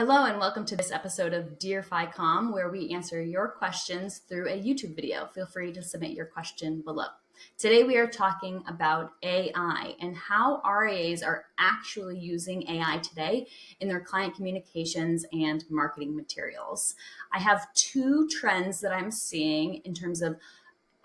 Hello and welcome to this episode of Dear Ficomm, where we answer your questions through a YouTube video. Feel free to submit your question below. Today we are talking about AI and how RIAs are actually using AI today in their client communications and marketing materials. I have two trends that I'm seeing in terms of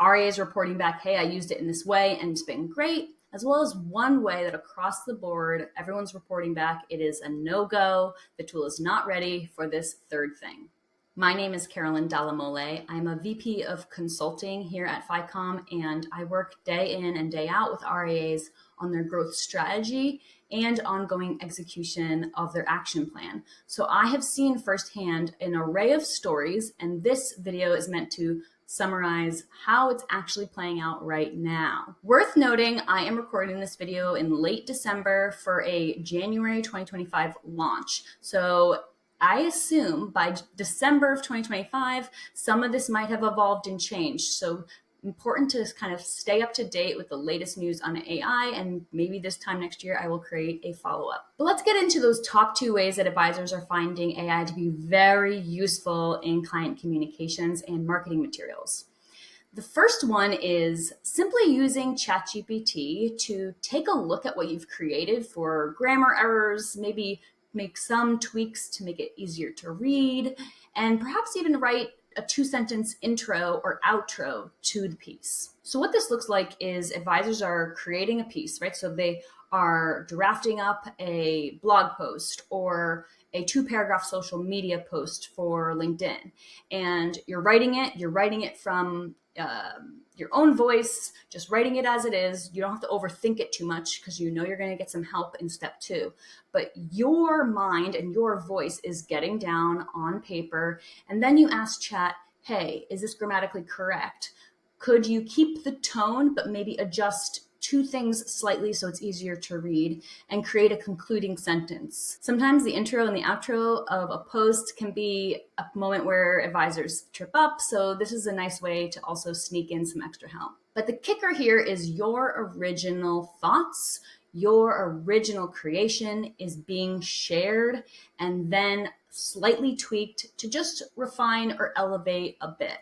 RIAs reporting back, hey, I used it in this way and it's been great, as well as one way that across the board, everyone's reporting back, it is a no-go. The tool is not ready for this third thing. My name is Carolyn. I'm a VP of consulting here at Ficomm, and I work day in and day out with RIAs on their growth strategy and ongoing execution of their action plan. So I have seen firsthand an array of stories, and this video is meant to summarize how it's actually playing out right now. Worth noting, I am recording this video in late December for a January 2025 launch. So I assume by December of 2025, some of this might have evolved and changed. So important to kind of stay up to date with the latest news on AI, and maybe this time next year I will create a follow-up. But let's get into those top two ways that advisors are finding AI to be very useful in client communications and marketing materials. The first one is simply using ChatGPT to take a look at what you've created for grammar errors, maybe make some tweaks to make it easier to read, and perhaps even write a 2-sentence intro or outro to the piece. So what this looks like is advisors are creating a piece, right? So they are drafting up a blog post or a 2-paragraph social media post for LinkedIn. And you're writing it from your own voice, just writing it as it is. You don't have to overthink it too much because you know you're going to get some help in step 2. But your mind and your voice is getting down on paper. And then you ask chat, hey, is this grammatically correct? Could you keep the tone, but maybe adjust 2 things slightly so it's easier to read, and create a concluding sentence? Sometimes the intro and the outro of a post can be a moment where advisors trip up, so this is a nice way to also sneak in some extra help. But the kicker here is your original thoughts, your original creation is being shared and then slightly tweaked to just refine or elevate a bit.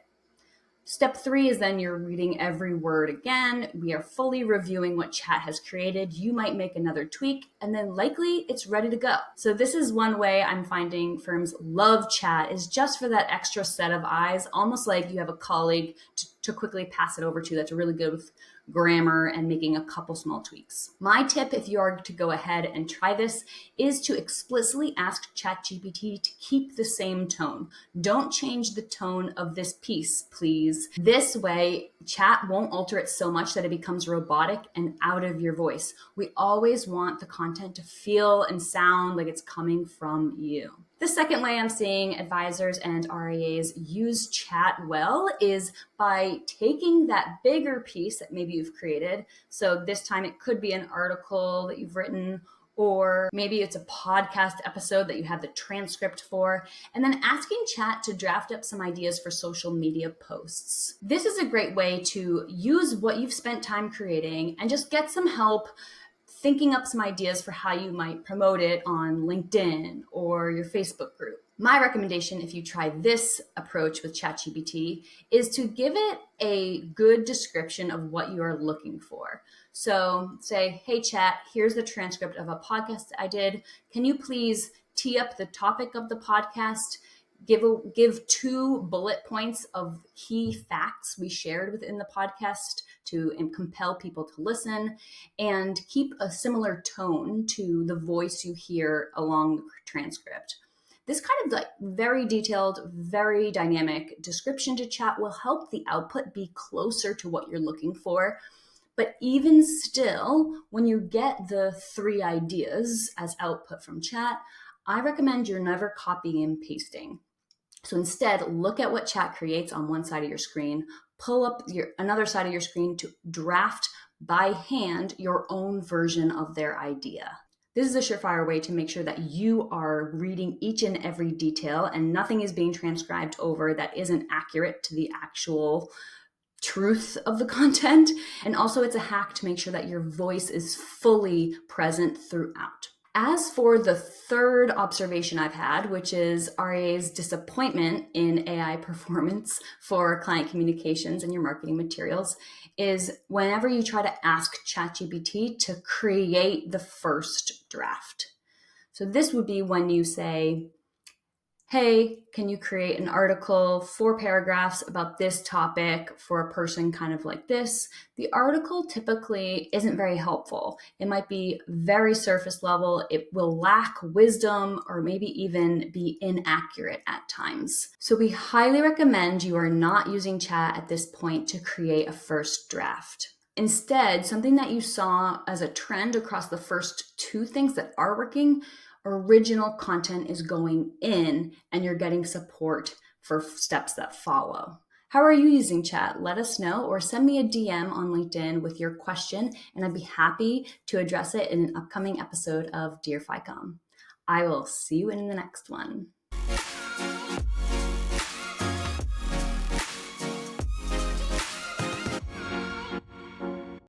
Step 3 is then you're reading every word again. We are fully reviewing what chat has created. You might make another tweak, and then likely it's ready to go. So this is one way I'm finding firms love chat, is just for that extra set of eyes, almost like you have a colleague to quickly pass it over to that's really good with grammar and making a couple small tweaks. My tip, if you are to go ahead and try this, is to explicitly ask ChatGPT to keep the same tone. Don't change the tone of this piece, please. This way, chat won't alter it so much that it becomes robotic and out of your voice. We always want the content to feel and sound like it's coming from you. The second way I'm seeing advisors and RIAs use chat well is by taking that bigger piece that maybe you've created. So this time it could be an article that you've written, or maybe it's a podcast episode that you have the transcript for, and then asking chat to draft up some ideas for social media posts. This is a great way to use what you've spent time creating and just get some help thinking up some ideas for how you might promote it on LinkedIn or your Facebook group. My recommendation, if you try this approach with ChatGPT, is to give it a good description of what you are looking for. So say, hey chat, here's the transcript of a podcast I did. Can you please tee up the topic of the podcast? Give 2 bullet points of key facts we shared within the podcast to compel people to listen, and keep a similar tone to the voice you hear along the transcript. This kind of like very detailed, very dynamic description to chat will help the output be closer to what you're looking for. But even still, when you get the 3 ideas as output from chat, I recommend you're never copying and pasting. So instead, look at what chat creates on one side of your screen, pull up another side of your screen to draft by hand your own version of their idea. This is a surefire way to make sure that you are reading each and every detail and nothing is being transcribed over that isn't accurate to the actual truth of the content. And also it's a hack to make sure that your voice is fully present throughout. As for the third observation I've had, which is RIA's disappointment in AI performance for client communications and your marketing materials, is whenever you try to ask ChatGPT to create the first draft. So this would be when you say, hey, can you create an article, 4 paragraphs about this topic for a person kind of like this? The article typically isn't very helpful. It might be very surface level. It will lack wisdom or maybe even be inaccurate at times. So we highly recommend you are not using chat at this point to create a first draft. Instead, something that you saw as a trend across the first 2 things that are working, original content is going in and you're getting support for steps that follow. How are you using chat? Let us know or send me a DM on LinkedIn with your question and I'd be happy to address it in an upcoming episode of Dear Ficomm. I will see you in the next one.